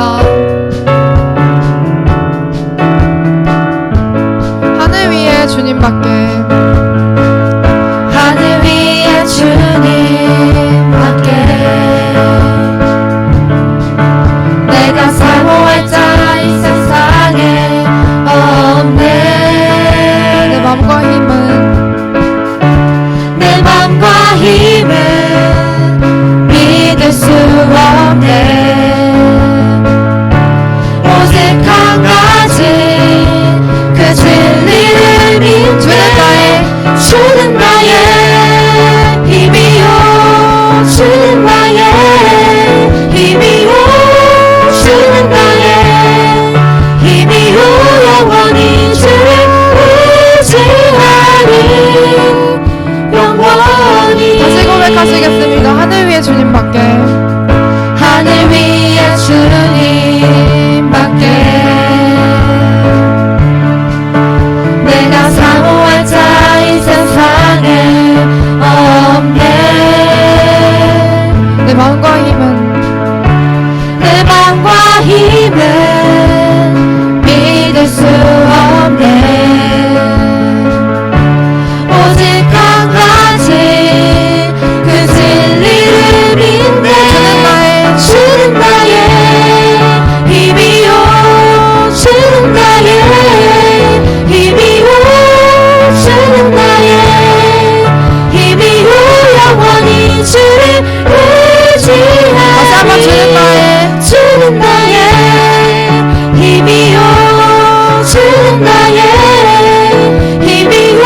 시겠습니다. 하늘 위에 주님밖에, 하늘 위에 주님밖에 내가 사모할 자 이 세상에 없네. 내 맘과 힘은, 내 맘과 힘은 믿을 수 없네. 오직 한 가지 그 진리를 믿네. 주는 나의 힘이요, 주는 나의 힘이요, 주는 나의 힘이요. 영원히 주를 의지하리. 영원히. 다시 고백하시겠습니다. 하늘 위에 주님밖에, 하늘 위에 주님밖에 내가 사모할 자 이 세상에 없네. 내 마음과 힘은, 내 맘과 힘은 믿을 수 없네. 오직 한 가지 그 진리를 믿네. 주는 나의 힘이요, 주는 나의 힘이요, 주는 나의 힘이요. 영원히 주를 의지하리. 다시 한번 주는 나의, 힘이요, 주는 나의 힘이요,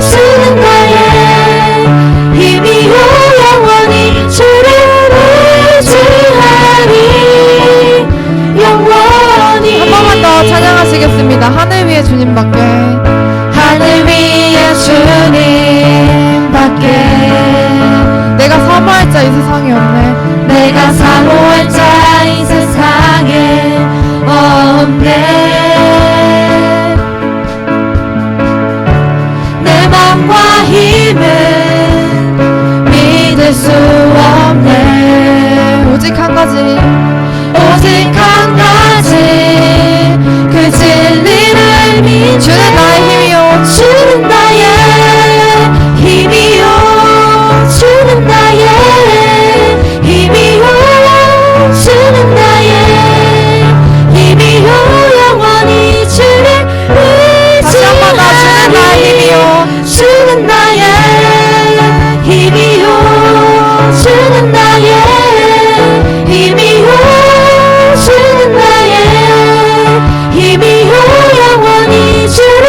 주는 나의 힘이요. 영원히 주를 의지하리. 영원히. 한 번만 더 찬양하시겠습니다. 하늘 위에 주님밖에, 하늘 위에 주님밖에 내가 사모할 자 이 세상에 없네. 내가 사모할 자 이 세상에 없네. 내 맘과 힘은 믿을 수 없네. 오직 한 가지, 오직 한 가지 그 진리를 믿네. 주는 나의 힘이요, 주는 나의 힘이요, 주는 나의 힘이요, 주는 나의 힘이요. 영원히 주를 다시 한번 더 주는 나의 힘이요, 주는 나의 힘이요, 주는 나의 힘이요, 주는 나의 힘이요. 영원히 주를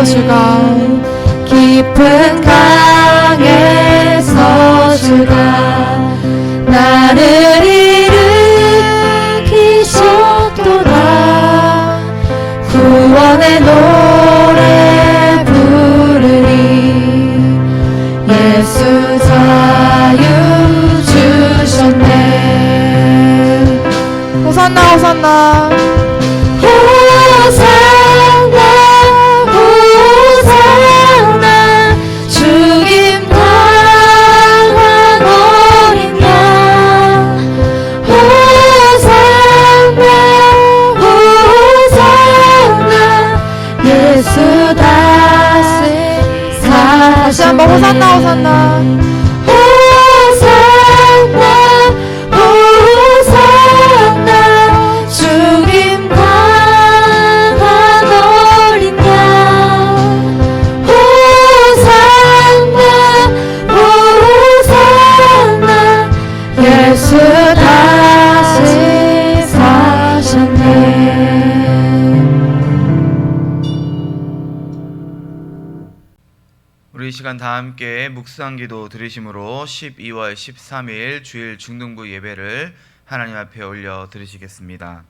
주가 깊은 강에서 주가 나를 일으키셨도다. 구원의 노래 부르리. 예수 자유 주셨네. 호산나 호산나 호산나 호산나 죽임 당한 어린 양. 호산나 호산나 예수 다시 다시 한번 호산나 호산나 호산나 호산나 죽임 당한 어린 양. 호산나 호산나 예수 다시 사셨네. 우리 이 시간 다 함께 묵상기도 드리심으로 12월 13일 주일 중등부 예배를 하나님 앞에 올려 드리시겠습니다.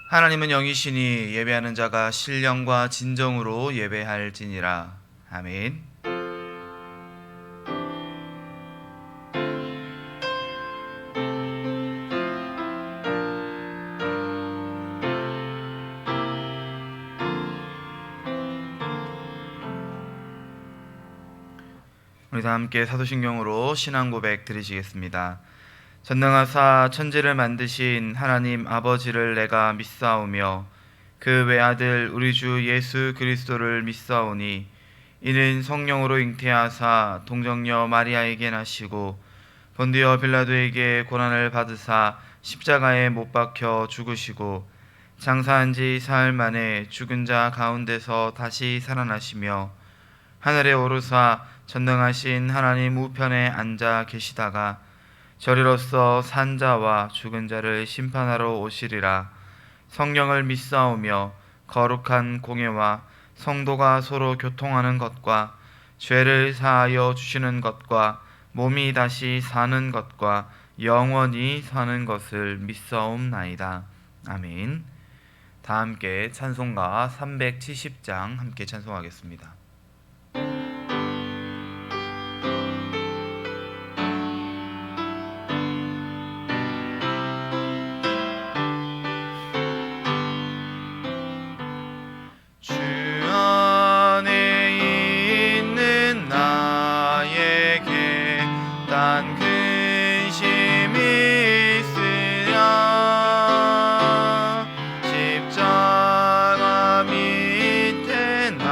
하나님은 영이시니 예배하는 자가 신령과 진정으로 예배할지니라. 아멘. 우리 다 함께 사도신경으로 신앙 고백 드리시겠습니다. 전능하사 천지를 만드신 하나님 아버지를 내가 믿사오며 그 외아들 우리 주 예수 그리스도를 믿사오니 이는 성령으로 잉태하사 동정녀 마리아에게 나시고 본디오 빌라도에게 고난을 받으사 십자가에 못 박혀 죽으시고 장사한 지 사흘 만에 죽은 자 가운데서 다시 살아나시며 하늘에 오르사 전능하신 하나님 우편에 앉아 계시다가 저리로서 산 자와 죽은 자를 심판하러 오시리라. 성령을 믿사오며 거룩한 공예와 성도가 서로 교통하는 것과 죄를 사하여 주시는 것과 몸이 다시 사는 것과 영원히 사는 것을 믿사옵나이다. 아멘. 다 함께 찬송가 370장 함께 찬송하겠습니다. 주 안에 있는 나에게 딴 근심이 있으랴 십자가 밑에 나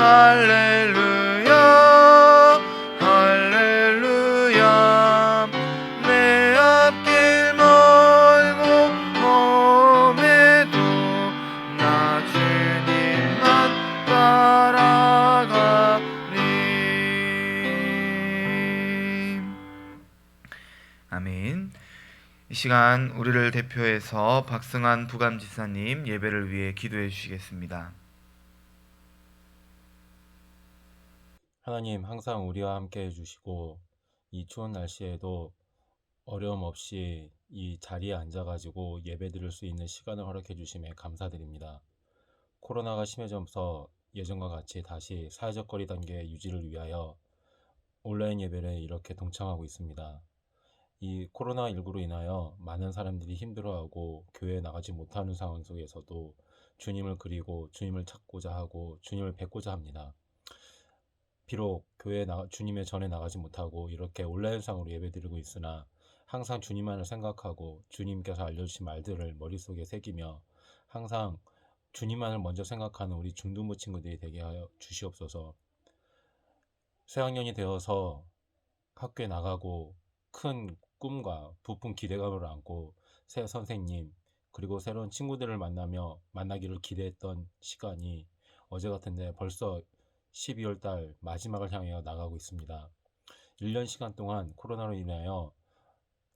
할렐루야 할렐루야 내 앞길 멀고 험해도 나 주님만 따라가리. 아멘. 이 시간 우리를 대표해서 박승환 부감지사님 예배를 위해 기도해 주시겠습니다. 하나님, 항상 우리와 함께 해주시고 이 추운 날씨에도 어려움 없이 이 자리에 앉아가지고 예배 드릴 수 있는 시간을 허락해 주심에 감사드립니다. 코로나가 심해져서 예전과 같이 다시 사회적 거리 단계 유지를 위하여 온라인 예배를 이렇게 동참하고 있습니다. 이 코로나19로 인하여 많은 사람들이 힘들어하고 교회에 나가지 못하는 상황 속에서도 주님을 그리고 주님을 찾고자 하고 주님을 뵙고자 합니다. 비록 교회에 주님의 전에 나가지 못하고 이렇게 온라인상으로 예배드리고 있으나 항상 주님만을 생각하고 주님께서 알려주신 말들을 머릿속에 새기며 항상 주님만을 먼저 생각하는 우리 중등부 친구들이 되게 하여 주시옵소서. 새학년이 되어서 학교에 나가고 큰 꿈과 부푼 기대감을 안고 새 선생님 그리고 새로운 친구들을 만나기를 기대했던 시간이 어제 같은데 벌써 12월 달 마지막을 향해 나가고 있습니다. 1년 시간 동안 코로나로 인하여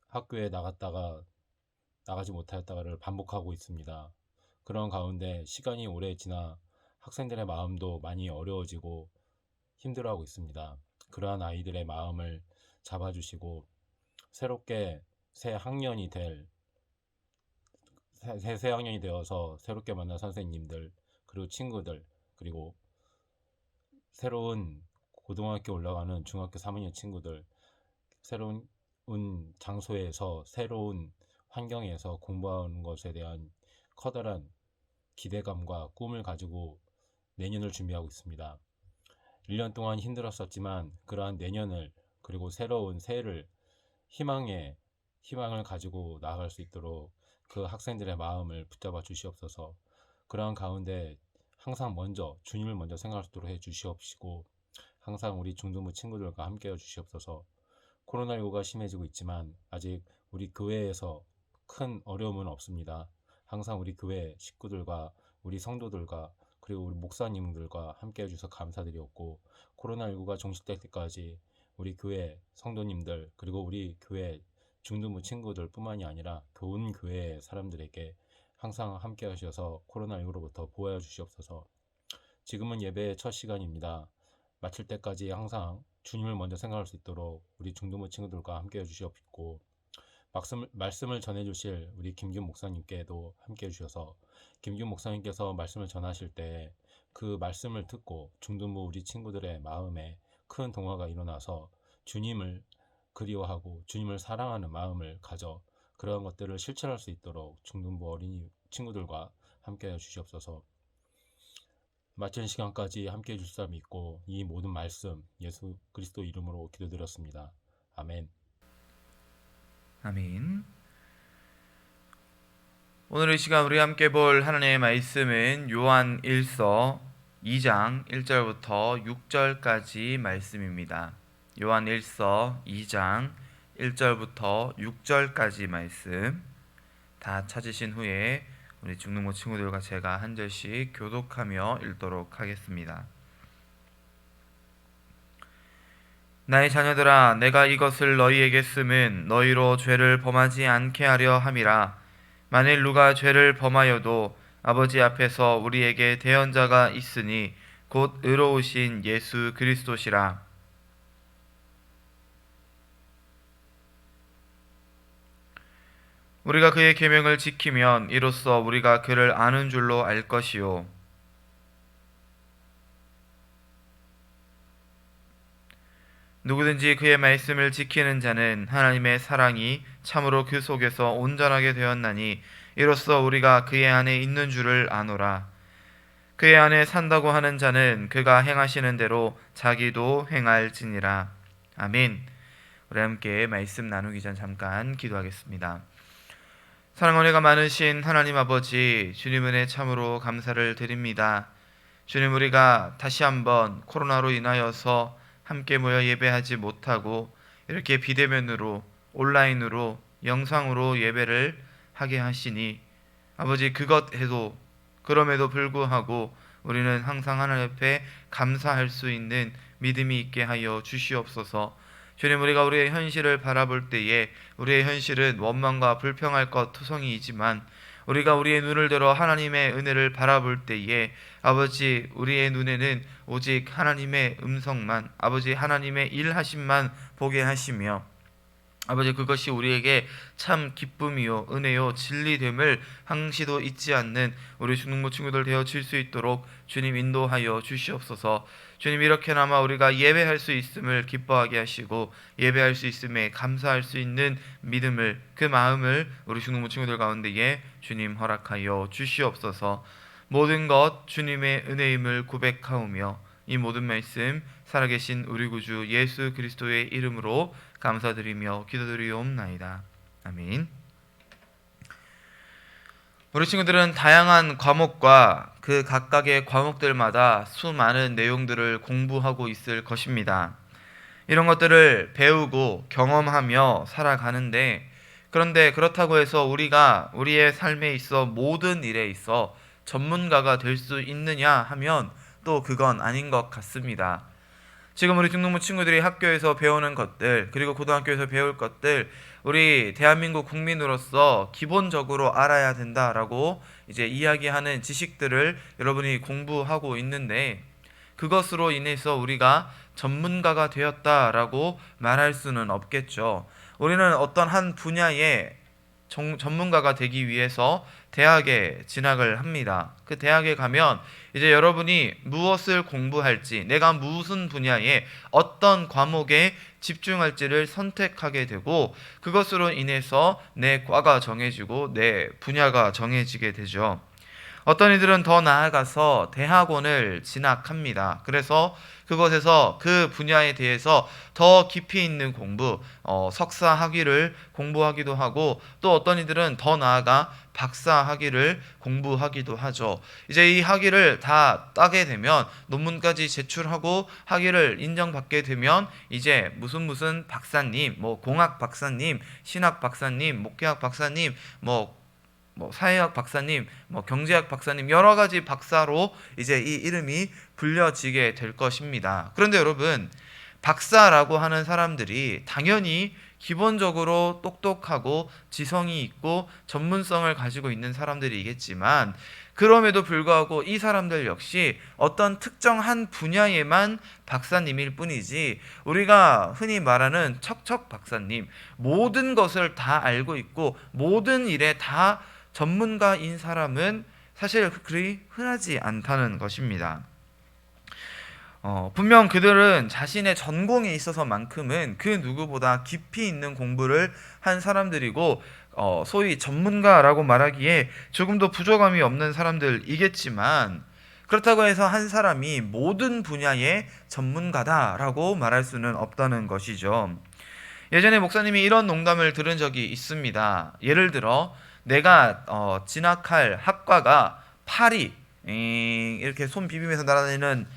학교에 나갔다가 나가지 못하였다가를 반복하고 있습니다. 그런 가운데 시간이 오래 지나 학생들의 마음도 많이 어려워지고 힘들어하고 있습니다. 그러한 아이들의 마음을 잡아주시고 새롭게 새 학년이 되어서 새롭게 만난 선생님들 그리고 친구들 그리고 새로운 고등학교 올라가는 중학교 3학년 친구들 새로운 장소에서 새로운 환경에서 공부하는 것에 대한 커다란 기대감과 꿈을 가지고 내년을 준비하고 있습니다. 1년 동안 힘들었었지만 그러한 내년을 그리고 새로운 새해를 희망을 가지고 나아갈 수 있도록 그 학생들의 마음을 붙잡아 주시옵소서. 그러한 가운데 항상 주님을 먼저 생각할 수 있도록 해 주시옵시고 항상 우리 중등부 친구들과 함께 해 주시옵소서. 코로나19가 심해지고 있지만 아직 우리 교회에서 큰 어려움은 없습니다. 항상 우리 교회 식구들과 우리 성도들과 그리고 우리 목사님들과 함께 해주셔서 감사드렸고 코로나19가 종식될 때까지 우리 교회 성도님들 그리고 우리 교회 중등부 친구들 뿐만이 아니라 온 교회 사람들에게 항상 함께 하셔서 코로나19로부터 보호해 주시옵소서. 지금은 예배의 첫 시간입니다. 마칠 때까지 항상 주님을 먼저 생각할 수 있도록 우리 중등부 친구들과 함께 해주시옵고 말씀을 전해주실 우리 김균 목사님께도 함께 해주셔서 김균 목사님께서 말씀을 전하실 때 그 말씀을 듣고 중등부 우리 친구들의 마음에 큰 동화가 일어나서 주님을 그리워하고 주님을 사랑하는 마음을 가져 그러한 것들을 실천할 수 있도록 중등부 어린이 친구들과 함께 해주시옵소서. 마치는 시간까지 함께 해줄 사람 있고 이 모든 말씀 예수 그리스도 이름으로 기도드렸습니다. 아멘. 아멘. 오늘 이 시간 우리 함께 볼 하나님의 말씀은 요한 1서 2장 1절부터 6절까지 말씀입니다. 요한 1서 2장 1절부터 6절까지 말씀 다 찾으신 후에 우리 중등부 친구들과 제가 한 절씩 교독하며 읽도록 하겠습니다. 나의 자녀들아, 내가 이것을 너희에게 쓰면 너희로 죄를 범하지 않게 하려 함이라. 만일 누가 죄를 범하여도 아버지 앞에서 우리에게 대언자가 있으니 곧 의로우신 예수 그리스도시라. 우리가 그의 계명을 지키면 이로써 우리가 그를 아는 줄로 알 것이요 누구든지 그의 말씀을 지키는 자는 하나님의 사랑이 참으로 그 속에서 온전하게 되었나니 이로써 우리가 그의 안에 있는 줄을 아노라. 그의 안에 산다고 하는 자는 그가 행하시는 대로 자기도 행할지니라. 아멘. 우리 함께 말씀 나누기 전 잠깐 기도하겠습니다. 사랑 은혜가 많으신 하나님 아버지, 주님 은혜 참으로 감사를 드립니다. 주님, 우리가 다시 한번 코로나로 인하여서 함께 모여 예배하지 못하고 이렇게 비대면으로, 온라인으로, 영상으로 예배를 하게 하시니 아버지, 그럼에도 불구하고 우리는 항상 하나님 앞에 감사할 수 있는 믿음이 있게 하여 주시옵소서. 주님, 우리가 우리의 현실을 바라볼 때에 우리의 현실은 원망과 불평할 것 투성이이지만 우리가 우리의 눈을 들어 하나님의 은혜를 바라볼 때에 아버지, 우리의 눈에는 오직 하나님의 음성만, 아버지 하나님의 일하심만 보게 하시며 아버지, 그것이 우리에게 참 기쁨이요 은혜요 진리됨을 항시도 잊지 않는 우리 중등부 친구들 되어질 수 있도록 주님 인도하여 주시옵소서. 주님, 이렇게나마 우리가 예배할 수 있음을 기뻐하게 하시고 예배할 수 있음에 감사할 수 있는 믿음을, 그 마음을 우리 중등부 친구들 가운데에 주님 허락하여 주시옵소서. 모든 것 주님의 은혜임을 고백하오며 이 모든 말씀 살아계신 우리 구주 예수 그리스도의 이름으로 감사드리며 기도드리옵나이다. 아멘. 우리 친구들은 다양한 과목과 그 각각의 과목들마다 수많은 내용들을 공부하고 있을 것입니다. 이런 것들을 배우고 경험하며 살아가는데, 그런데 그렇다고 해서 우리가 우리의 삶에 있어 모든 일에 있어 전문가가 될 수 있느냐 하면 또 그건 아닌 것 같습니다. 지금 우리 중등부 친구들이 학교에서 배우는 것들, 그리고 고등학교에서 배울 것들, 우리 대한민국 국민으로서 기본적으로 알아야 된다라고 이제 이야기하는 지식들을 여러분이 공부하고 있는데, 그것으로 인해서 우리가 전문가가 되었다라고 말할 수는 없겠죠. 우리는 어떤 한 분야의 전문가가 되기 위해서 대학에 진학을 합니다. 그 대학에 가면 이제 여러분이 무엇을 공부할지, 내가 무슨 분야에 어떤 과목에 집중할지를 선택하게 되고, 그것으로 인해서 내 과가 정해지고 내 분야가 정해지게 되죠. 어떤 이들은 더 나아가서 대학원을 진학합니다. 그래서 그것에서 그 분야에 대해서 더 깊이 있는 공부, 석사 학위를 공부하기도 하고, 또 어떤 이들은 더 나아가 박사 학위를 공부하기도 하죠. 이제 이 학위를 다 따게 되면, 논문까지 제출하고 학위를 인정받게 되면 이제 무슨 박사님, 뭐 공학 박사님, 신학 박사님, 목회학 박사님, 뭐 사회학 박사님, 경제학 박사님, 여러 가지 박사로 이제 이 이름이 불려지게 될 것입니다. 그런데 여러분, 박사라고 하는 사람들이 당연히 기본적으로 똑똑하고 지성이 있고 전문성을 가지고 있는 사람들이겠지만, 그럼에도 불구하고 이 사람들 역시 어떤 특정한 분야에만 박사님일 뿐이지, 우리가 흔히 말하는 척척 박사님, 모든 것을 다 알고 있고 모든 일에 다 전문가인 사람은 사실 그리 흔하지 않다는 것입니다. 분명 그들은 자신의 전공에 있어서만큼은 그 누구보다 깊이 있는 공부를 한 사람들이고, 소위 전문가라고 말하기에 조금도 부족함이 없는 사람들이겠지만, 그렇다고 해서 한 사람이 모든 분야의 전문가다라고 말할 수는 없다는 것이죠. 예전에 목사님이 이런 농담을 들은 적이 있습니다. 예를 들어 내가 진학할 학과가 파리, 이렇게 손 비비면서 날아다니는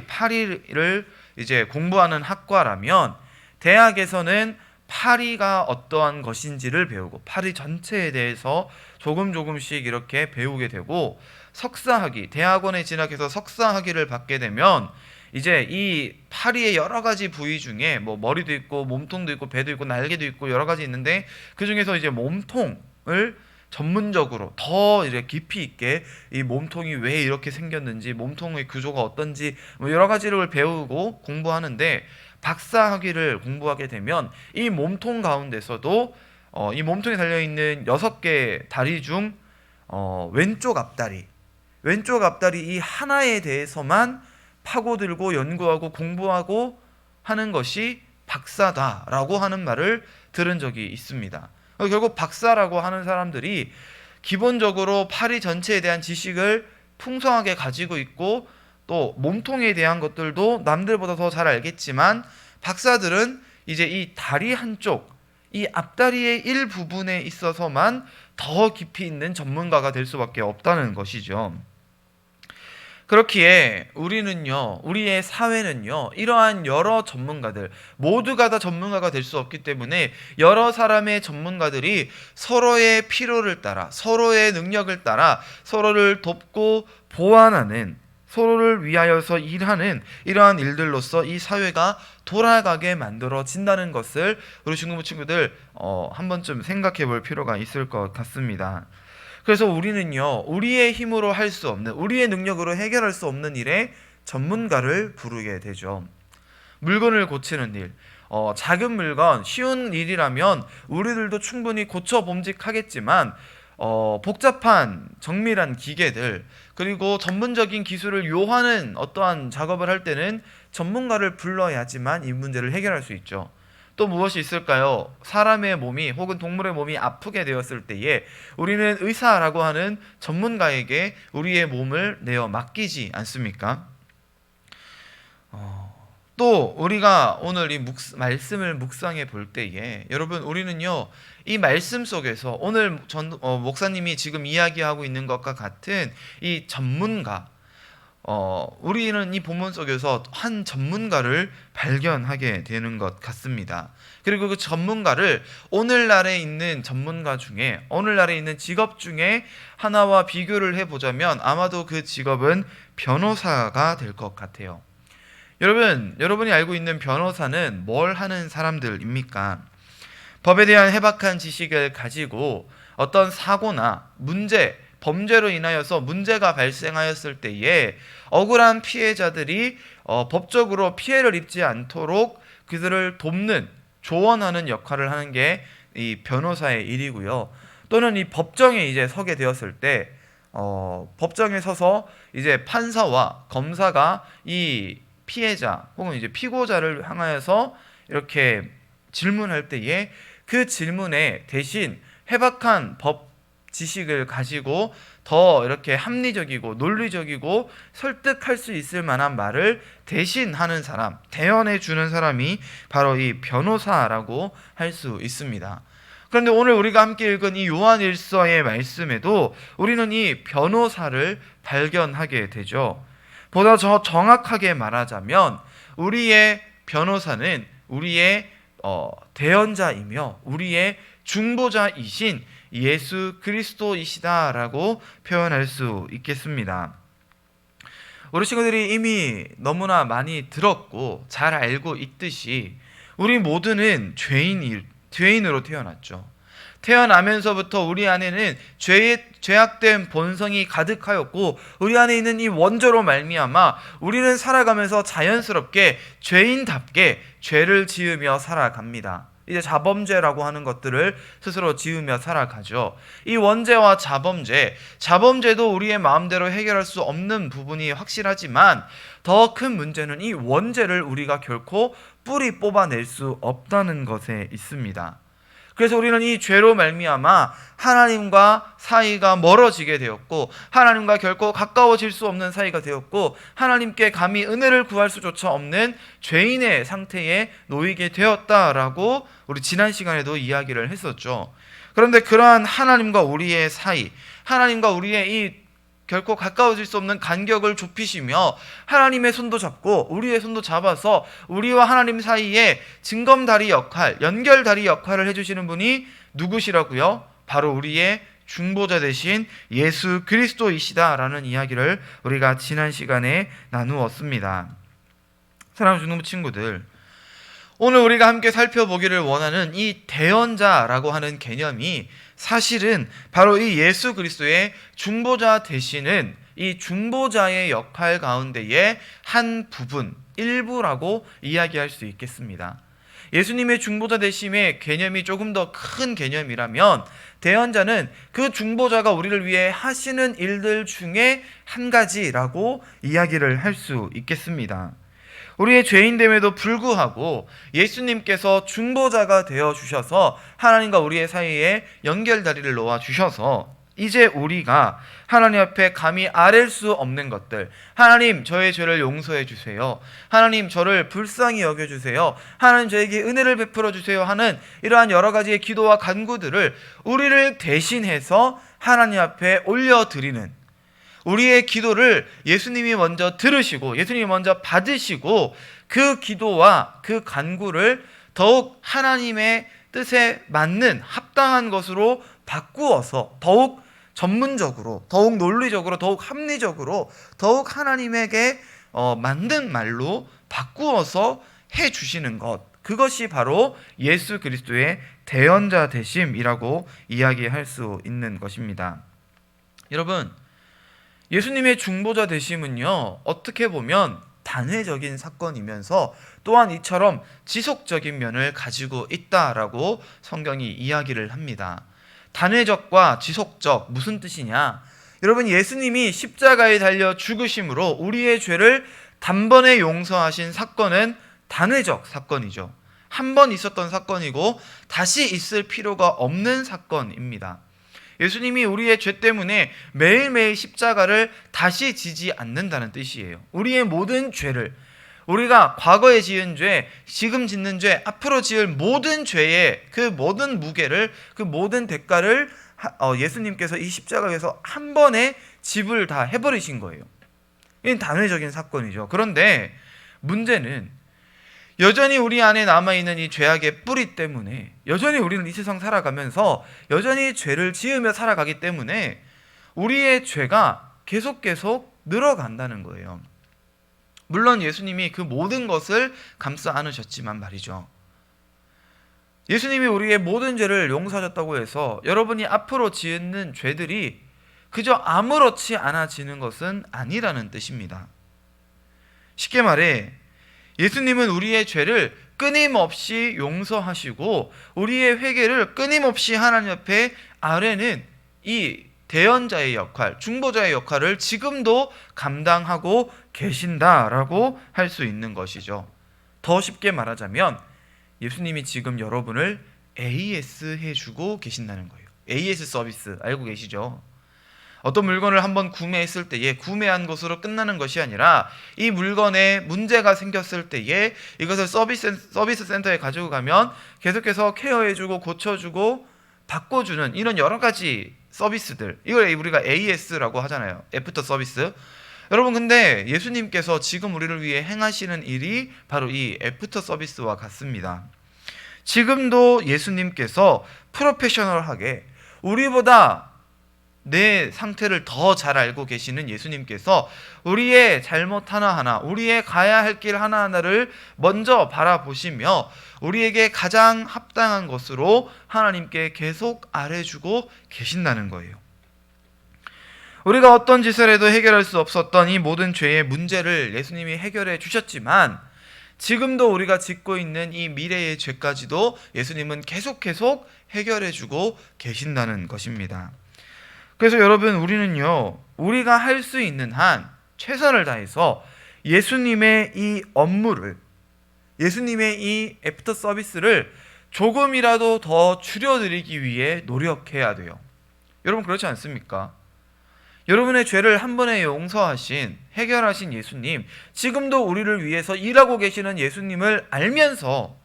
파리를 이제 공부하는 학과라면, 대학에서는 파리가 어떠한 것인지를 배우고 파리 전체에 대해서 조금씩 이렇게 배우게 되고, 석사학위, 대학원에 진학해서 석사학위를 받게 되면 이제 이 파리의 여러 가지 부위 중에 뭐 머리도 있고 몸통도 있고 배도 있고 날개도 있고 여러 가지 있는데, 그 중에서 이제 몸통을 전문적으로 더 이제 깊이 있게 이 몸통이 왜 이렇게 생겼는지, 몸통의 구조가 어떤지 뭐 여러 가지를 배우고 공부하는데, 박사 학위를 공부하게 되면 이 몸통 가운데서도 이 몸통에 달려있는 6개 다리 중 왼쪽 앞다리 이 하나에 대해서만 파고들고 연구하고 공부하고 하는 것이 박사다라고 하는 말을 들은 적이 있습니다. 결국 박사라고 하는 사람들이 기본적으로 파리 전체에 대한 지식을 풍성하게 가지고 있고, 또 몸통에 대한 것들도 남들보다 더 잘 알겠지만, 박사들은 이제 이 다리 한쪽, 이 앞다리의 일부분에 있어서만 더 깊이 있는 전문가가 될 수밖에 없다는 것이죠. 그렇기에 우리는요, 우리의 사회는요, 이러한 여러 전문가들, 모두가 다 전문가가 될 수 없기 때문에 여러 사람의 전문가들이 서로의 필요를 따라, 서로의 능력을 따라 서로를 돕고 보완하는, 서로를 위하여서 일하는 이러한 일들로서 이 사회가 돌아가게 만들어진다는 것을 우리 중고부 친구들 한 번쯤 생각해 볼 필요가 있을 것 같습니다. 그래서 우리는요, 우리의 힘으로 할 수 없는, 우리의 능력으로 해결할 수 없는 일에 전문가를 부르게 되죠. 물건을 고치는 일, 작은 물건, 쉬운 일이라면 우리들도 충분히 고쳐 봄직하겠지만 복잡한 정밀한 기계들, 그리고 전문적인 기술을 요하는 어떠한 작업을 할 때는 전문가를 불러야지만 이 문제를 해결할 수 있죠. 또 무엇이 있을까요? 사람의 몸이 혹은 동물의 몸이 아프게 되었을 때에 우리는 의사라고 하는 전문가에게 우리의 몸을 내어 맡기지 않습니까? 또 우리가 오늘 이 말씀을 묵상해 볼 때에 여러분, 우리는요, 이 말씀 속에서 오늘 목사님이 지금 이야기하고 있는 것과 같은 이 전문가, 우리는 이 본문 속에서 한 전문가를 발견하게 되는 것 같습니다. 그리고 그 전문가를 오늘날에 있는 전문가 중에, 오늘날에 있는 직업 중에 하나와 비교를 해보자면 아마도 그 직업은 변호사가 될 것 같아요. 여러분이 알고 있는 변호사는 뭘 하는 사람들입니까? 법에 대한 해박한 지식을 가지고 어떤 사고나 문제, 범죄로 인하여서 문제가 발생하였을 때에 억울한 피해자들이 법적으로 피해를 입지 않도록 그들을 돕는, 조언하는 역할을 하는 게 이 변호사의 일이고요. 또는 이 법정에 이제 서게 되었을 때 법정에 서서 이제 판사와 검사가 이 피해자 혹은 이제 피고자를 향하여서 이렇게 질문할 때에 그 질문에 대신 해박한 법 지식을 가지고 더 이렇게 합리적이고 논리적이고 설득할 수 있을 만한 말을 대신 하는 사람, 대언해 주는 사람이 바로 이 변호사라고 할 수 있습니다. 그런데 오늘 우리가 함께 읽은 이 요한일서의 말씀에도 우리는 이 변호사를 발견하게 되죠. 보다 더 정확하게 말하자면 우리의 변호사는 우리의 대언자이며 우리의 중보자이신 예수 그리스도이시다라고 표현할 수 있겠습니다. 우리 친구들이 이미 너무나 많이 들었고 잘 알고 있듯이 우리 모두는 죄인으로 태어났죠. 태어나면서부터 우리 안에는 죄악된 본성이 가득하였고 우리 안에 있는 이 원죄로 말미암아 우리는 살아가면서 자연스럽게 죄인답게 죄를 지으며 살아갑니다. 이제 자범죄라고 하는 것들을 스스로 지으며 살아가죠. 이 원죄와 자범죄도 우리의 마음대로 해결할 수 없는 부분이 확실하지만 더 큰 문제는 이 원죄를 우리가 결코 뿌리 뽑아낼 수 없다는 것에 있습니다. 그래서 우리는 이 죄로 말미암아 하나님과 사이가 멀어지게 되었고 하나님과 결코 가까워질 수 없는 사이가 되었고 하나님께 감히 은혜를 구할 수조차 없는 죄인의 상태에 놓이게 되었다라고 우리 지난 시간에도 이야기를 했었죠. 그런데 그러한 하나님과 우리의 사이, 하나님과 우리의 이 결코 가까워질 수 없는 간격을 좁히시며 하나님의 손도 잡고 우리의 손도 잡아서 우리와 하나님 사이에 징검다리 역할, 연결다리 역할을 해주시는 분이 누구시라고요? 바로 우리의 중보자 되신 예수 그리스도이시다라는 이야기를 우리가 지난 시간에 나누었습니다. 사랑하는 중고부 친구들, 오늘 우리가 함께 살펴보기를 원하는 이 대언자라고 하는 개념이 사실은 바로 이 예수 그리스도의 중보자 되시는 이 중보자의 역할 가운데의 한 부분, 일부라고 이야기할 수 있겠습니다. 예수님의 중보자 되심의 개념이 조금 더 큰 개념이라면 대언자는 그 중보자가 우리를 위해 하시는 일들 중에 한 가지라고 이야기를 할 수 있겠습니다. 우리의 죄인됨에도 불구하고 예수님께서 중보자가 되어 주셔서 하나님과 우리의 사이에 연결다리를 놓아 주셔서 이제 우리가 하나님 앞에 감히 아랠 수 없는 것들, 하나님 저의 죄를 용서해 주세요, 하나님 저를 불쌍히 여겨 주세요, 하나님 저에게 은혜를 베풀어 주세요 하는 이러한 여러 가지의 기도와 간구들을 우리를 대신해서 하나님 앞에 올려드리는, 우리의 기도를 예수님이 먼저 들으시고 예수님이 먼저 받으시고 그 기도와 그 간구를 더욱 하나님의 뜻에 맞는 합당한 것으로 바꾸어서 더욱 전문적으로, 더욱 논리적으로, 더욱 합리적으로, 더욱 하나님에게 맞는 말로 바꾸어서 해주시는 것, 그것이 바로 예수 그리스도의 대언자 되심이라고 이야기할 수 있는 것입니다. 여러분, 예수님의 중보자 되심은요, 어떻게 보면 단회적인 사건이면서 또한 이처럼 지속적인 면을 가지고 있다라고 성경이 이야기를 합니다. 단회적과 지속적, 무슨 뜻이냐? 여러분, 예수님이 십자가에 달려 죽으심으로 우리의 죄를 단번에 용서하신 사건은 단회적 사건이죠. 한 번 있었던 사건이고 다시 있을 필요가 없는 사건입니다. 예수님이 우리의 죄 때문에 매일매일 십자가를 다시 지지 않는다는 뜻이에요. 우리의 모든 죄를, 우리가 과거에 지은 죄, 지금 짓는 죄, 앞으로 지을 모든 죄의 그 모든 무게를, 그 모든 대가를 예수님께서 이 십자가에서 한 번에 지불 다 해버리신 거예요. 이건 단회적인 사건이죠. 그런데 문제는 여전히 우리 안에 남아있는 이 죄악의 뿌리 때문에, 여전히 우리는 이 세상 살아가면서 여전히 죄를 지으며 살아가기 때문에 우리의 죄가 계속 늘어간다는 거예요. 물론 예수님이 그 모든 것을 감싸 안으셨지만 말이죠. 예수님이 우리의 모든 죄를 용서하셨다고 해서 여러분이 앞으로 지은 죄들이 그저 아무렇지 않아지는 것은 아니라는 뜻입니다. 쉽게 말해 예수님은 우리의 죄를 끊임없이 용서하시고 우리의 회개를 끊임없이 하나님 앞에 아뢰는 이 대언자의 역할, 중보자의 역할을 지금도 감당하고 계신다라고 할 수 있는 것이죠. 더 쉽게 말하자면 예수님이 지금 여러분을 AS 해주고 계신다는 거예요. AS 서비스 알고 계시죠? 어떤 물건을 한번 구매했을 때에 구매한 것으로 끝나는 것이 아니라 이 물건에 문제가 생겼을 때에 이것을 서비스 센터에 가지고 가면 계속해서 케어해주고 고쳐주고 바꿔주는 이런 여러 가지 서비스들, 이걸 우리가 AS라고 하잖아요. 애프터 서비스. 여러분, 근데 예수님께서 지금 우리를 위해 행하시는 일이 바로 이 애프터 서비스와 같습니다. 지금도 예수님께서 프로페셔널하게 우리보다 내 상태를 더 잘 알고 계시는 예수님께서 우리의 잘못 하나하나, 우리의 가야 할 길 하나하나를 먼저 바라보시며 우리에게 가장 합당한 것으로 하나님께 계속 아뢰주고 계신다는 거예요. 우리가 어떤 짓을 해도 해결할 수 없었던 이 모든 죄의 문제를 예수님이 해결해 주셨지만 지금도 우리가 짓고 있는 이 미래의 죄까지도 예수님은 계속 해결해 주고 계신다는 것입니다. 그래서 여러분, 우리는요, 우리가 할 수 있는 한 최선을 다해서 예수님의 이 업무를, 예수님의 이 애프터 서비스를 조금이라도 더 줄여드리기 위해 노력해야 돼요. 여러분, 그렇지 않습니까? 여러분의 죄를 한 번에 용서하신, 해결하신 예수님, 지금도 우리를 위해서 일하고 계시는 예수님을 알면서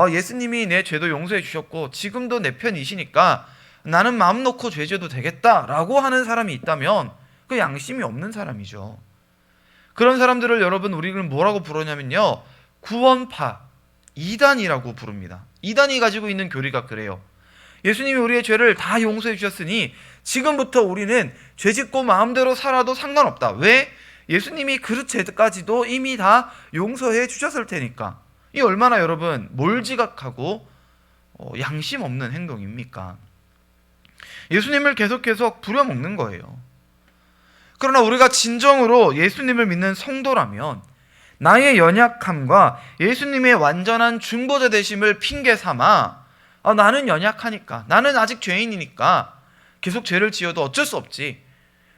예수님이 내 죄도 용서해 주셨고 지금도 내 편이시니까 나는 마음 놓고 죄 져도 되겠다라고 하는 사람이 있다면 그 양심이 없는 사람이죠. 그런 사람들을 여러분, 우리는 뭐라고 부르냐면요, 구원파, 이단이라고 부릅니다. 이단이 가지고 있는 교리가 그래요. 예수님이 우리의 죄를 다 용서해 주셨으니 지금부터 우리는 죄 짓고 마음대로 살아도 상관없다. 왜? 예수님이 그 죄까지도 이미 다 용서해 주셨을 테니까. 이 얼마나 여러분 몰지각하고 양심 없는 행동입니까? 예수님을 계속 부려먹는 거예요. 그러나 우리가 진정으로 예수님을 믿는 성도라면 나의 연약함과 예수님의 완전한 중보자 되심을 핑계 삼아 나는 연약하니까, 나는 아직 죄인이니까 계속 죄를 지어도 어쩔 수 없지,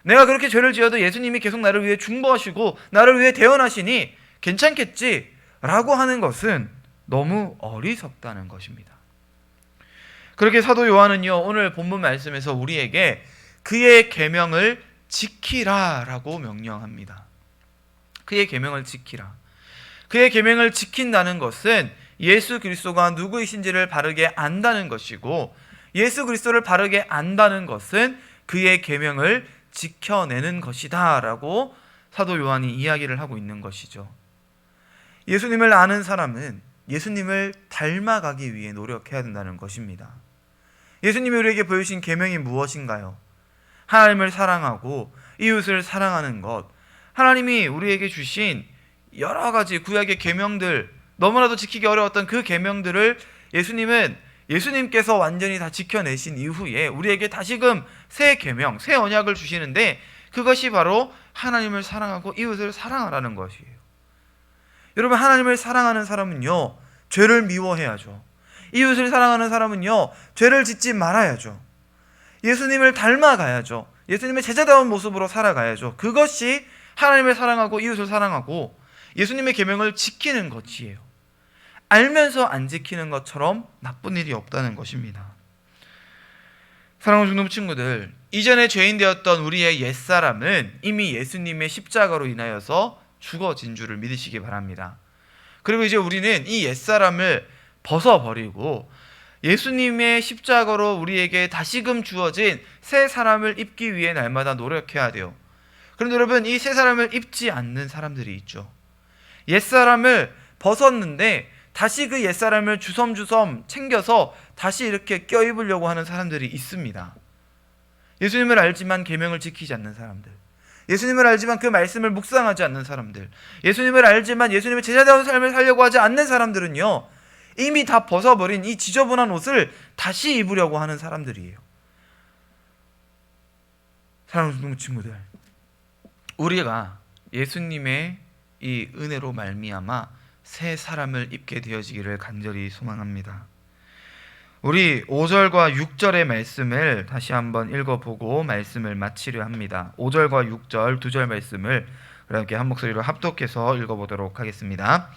내가 그렇게 죄를 지어도 예수님이 계속 나를 위해 중보하시고 나를 위해 대언하시니 괜찮겠지 라고 하는 것은 너무 어리석다는 것입니다. 그렇게 사도 요한은요, 오늘 본문 말씀에서 우리에게 그의 계명을 지키라 라고 명령합니다. 그의 계명을 지키라. 그의 계명을 지킨다는 것은 예수 그리스도가 누구이신지를 바르게 안다는 것이고, 예수 그리스도를 바르게 안다는 것은 그의 계명을 지켜내는 것이다 라고 사도 요한이 이야기를 하고 있는 것이죠. 예수님을 아는 사람은 예수님을 닮아가기 위해 노력해야 된다는 것입니다. 예수님이 우리에게 보여주신 계명이 무엇인가요? 하나님을 사랑하고 이웃을 사랑하는 것. 하나님이 우리에게 주신 여러 가지 구약의 계명들, 너무나도 지키기 어려웠던 그 계명들을 예수님께서 완전히 다 지켜내신 이후에 우리에게 다시금 새 계명, 새 언약을 주시는데, 그것이 바로 하나님을 사랑하고 이웃을 사랑하라는 것이에요. 여러분, 하나님을 사랑하는 사람은요, 죄를 미워해야죠. 이웃을 사랑하는 사람은요, 죄를 짓지 말아야죠. 예수님을 닮아가야죠. 예수님의 제자다운 모습으로 살아가야죠. 그것이 하나님을 사랑하고 이웃을 사랑하고 예수님의 계명을 지키는 것이에요. 알면서 안 지키는 것처럼 나쁜 일이 없다는 것입니다. 사랑하는 중동 친구들, 이전에 죄인 되었던 우리의 옛사람은 이미 예수님의 십자가로 인하여서 죽어진 줄을 믿으시기 바랍니다. 그리고 이제 우리는 이 옛사람을 벗어버리고 예수님의 십자가로 우리에게 다시금 주어진 새 사람을 입기 위해 날마다 노력해야 돼요. 그런데 여러분, 이 새 사람을 입지 않는 사람들이 있죠. 옛사람을 벗었는데 다시 그 옛사람을 주섬주섬 챙겨서 다시 이렇게 껴입으려고 하는 사람들이 있습니다. 예수님을 알지만 계명을 지키지 않는 사람들, 예수님을 알지만 그 말씀을 묵상하지 않는 사람들, 예수님을 알지만 예수님의 제자다운 삶을 살려고 하지 않는 사람들은요, 이미 다 벗어버린 이 지저분한 옷을 다시 입으려고 하는 사람들이에요. 사랑하는 친구들, 우리가 예수님의 이 은혜로 말미암아 새 사람을 입게 되어지기를 간절히 소망합니다. 우리 5절과 6절의 말씀을 다시 한번 읽어보고 말씀을 마치려 합니다. 5절과 6절 두 절 말씀을 이렇게 한 목소리로 합독해서 읽어보도록 하겠습니다.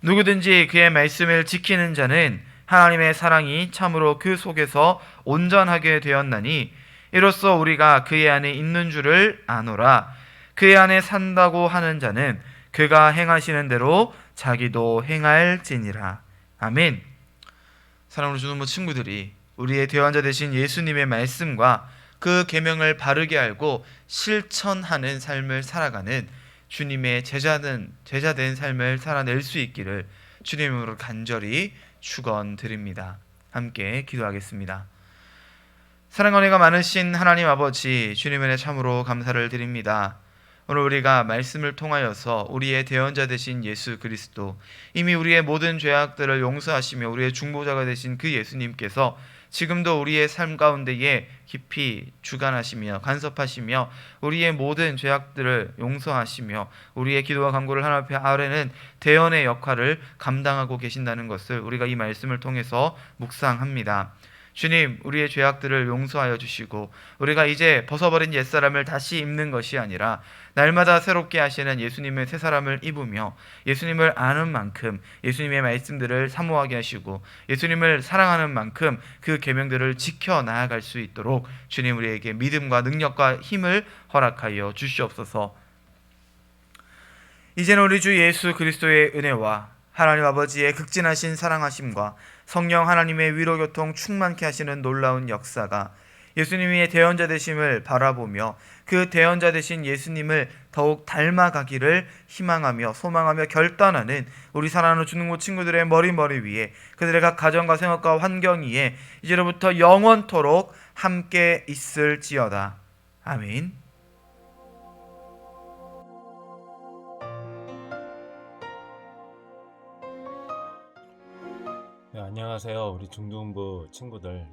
누구든지 그의 말씀을 지키는 자는 하나님의 사랑이 참으로 그 속에서 온전하게 되었나니 이로써 우리가 그의 안에 있는 줄을 아노라. 그의 안에 산다고 하는 자는 그가 행하시는 대로 자기도 행할지니라. 아멘. 사랑하는 주노모 친구들이 우리의 대환자 되신 예수님의 말씀과 그 계명을 바르게 알고 실천하는 삶을 살아가는 주님의 제자된 삶을 살아낼 수 있기를 주님으로 간절히 축원드립니다. 함께 기도하겠습니다. 사랑과 은혜가 많으신 하나님 아버지, 주님의 은혜 참으로 감사를 드립니다. 오늘 우리가 말씀을 통하여서 우리의 대언자 되신 예수 그리스도, 이미 우리의 모든 죄악들을 용서하시며 우리의 중보자가 되신 그 예수님께서 지금도 우리의 삶 가운데에 깊이 주관하시며 간섭하시며 우리의 모든 죄악들을 용서하시며 우리의 기도와 간구를 하나님 앞에 아뢰는 대언의 역할을 감당하고 계신다는 것을 우리가 이 말씀을 통해서 묵상합니다. 주님, 우리의 죄악들을 용서하여 주시고 우리가 이제 벗어버린 옛사람을 다시 입는 것이 아니라 날마다 새롭게 하시는 예수님의 새 사람을 입으며 예수님을 아는 만큼 예수님의 말씀들을 사모하게 하시고 예수님을 사랑하는 만큼 그 계명들을 지켜 나아갈 수 있도록 주님 우리에게 믿음과 능력과 힘을 허락하여 주시옵소서. 이제는 우리 주 예수 그리스도의 은혜와 하나님 아버지의 극진하신 사랑하심과 성령 하나님의 위로교통 충만케 하시는 놀라운 역사가 예수님의 대언자 되심을 바라보며 그 대언자 되신 예수님을 더욱 닮아가기를 희망하며 소망하며 결단하는 우리 사랑하는 주능모 친구들의 머리 위에 그들의 각 가정과 생활과 환경 위에 이제로부터 영원토록 함께 있을지어다. 아멘. 네, 안녕하세요. 우리 중등부 친구들.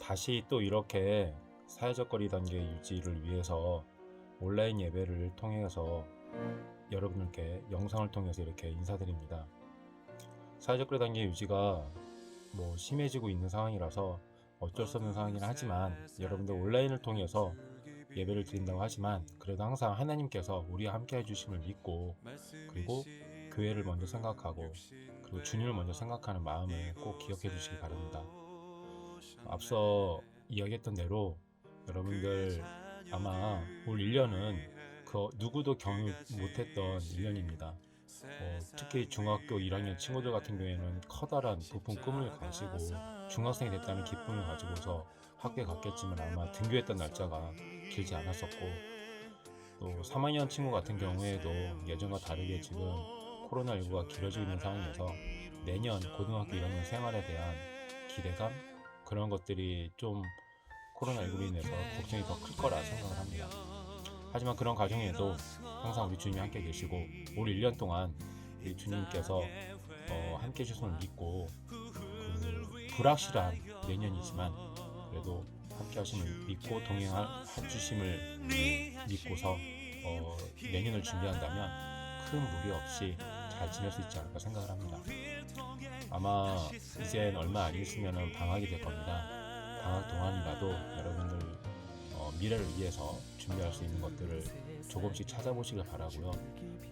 다시 또 이렇게 사회적 거리 단계 유지를 위해서 온라인 예배를 통해서 여러분들께 영상을 통해서 이렇게 인사드립니다. 사회적 거리 단계 유지가 심해지고 있는 상황이라서 어쩔 수 없는 상황이긴 하지만 여러분들 온라인을 통해서 예배를 드린다고 하지만 그래도 항상 하나님께서 우리와 함께 해주심을 믿고 그리고 교회를 먼저 생각하고 그리고 주님을 먼저 생각하는 마음을 꼭 기억해 주시기 바랍니다. 앞서 이야기했던 대로 여러분들 아마 올 1년은 그 누구도 경험 못했던 1년입니다. 특히 중학교 1학년 친구들 같은 경우에는 커다란 부푼 꿈을 가지고 중학생이 됐다는 기쁨을 가지고서 학교에 갔겠지만 아마 등교했던 날짜가 길지 않았었고, 또 3학년 친구 같은 경우에도 예전과 다르게 지금 코로나19가 길어지고 있는 상황에서 내년 고등학교 1학년 생활에 대한 기대감, 그런 것들이 좀 코로나19로 인해서 걱정이 더 클 거라 생각을 합니다. 하지만 그런 과정에도 항상 우리 주님이 함께 계시고, 올 1년 동안 우리 주님께서 함께 해주심을 믿고, 불확실한 내년이지만 그래도 함께 하심을 믿고 동행할 주심을 믿고서 내년을 준비한다면 큰 무리 없이 잘 지낼 수 있지 않을까 생각을 합니다. 아마 이젠 얼마 안 있으면 방학이 될 겁니다. 방학 동안이라도 여러분들 미래를 위해서 준비할 수 있는 것들을 조금씩 찾아보시길 바라고요.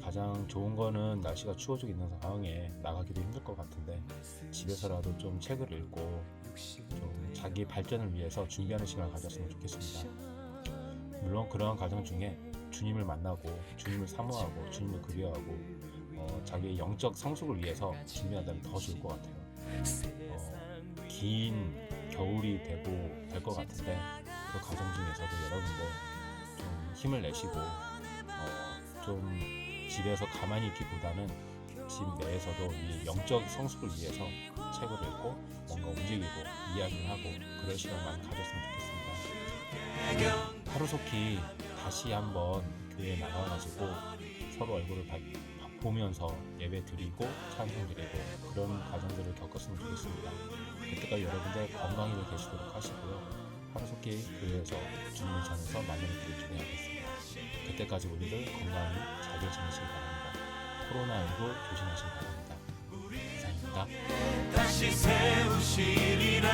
가장 좋은 거는 날씨가 추워지고 있는 상황에 나가기도 힘들 것 같은데 집에서라도 좀 책을 읽고 좀 자기 발전을 위해서 준비하는 시간을 가졌으면 좋겠습니다. 물론 그러한 과정 중에 주님을 만나고 주님을 사모하고 주님을 그리워하고 자기의 영적 성숙을 위해서 준비한다면 더 좋을 것 같아요. 긴 겨울이 될 것 같은데 그 과정 중에서도 여러분들 좀 힘을 내시고 좀 집에서 가만히 있기보다는 집 내에서도 이 영적 성숙을 위해서 책을 읽고 뭔가 움직이고 이야기를 하고 그럴 시간 많이 가졌으면 좋겠습니다. 하루속히 다시 한번 교회에 나가가지고 서로 얼굴을 보면서 예배 드리고 찬송 드리고 그런 과정들을 겪었으면 좋겠습니다. 그때까지 여러분들 건강히 계시도록 하시고요. 하루속히 교회에서 주님을 전해서 만나는 길을 기대하겠습니다. 그때까지 우리들 건강히 잘 지내시기 바랍니다. 코로나19 조심하시기 바랍니다. 이상입니다. 다시 세우시리라.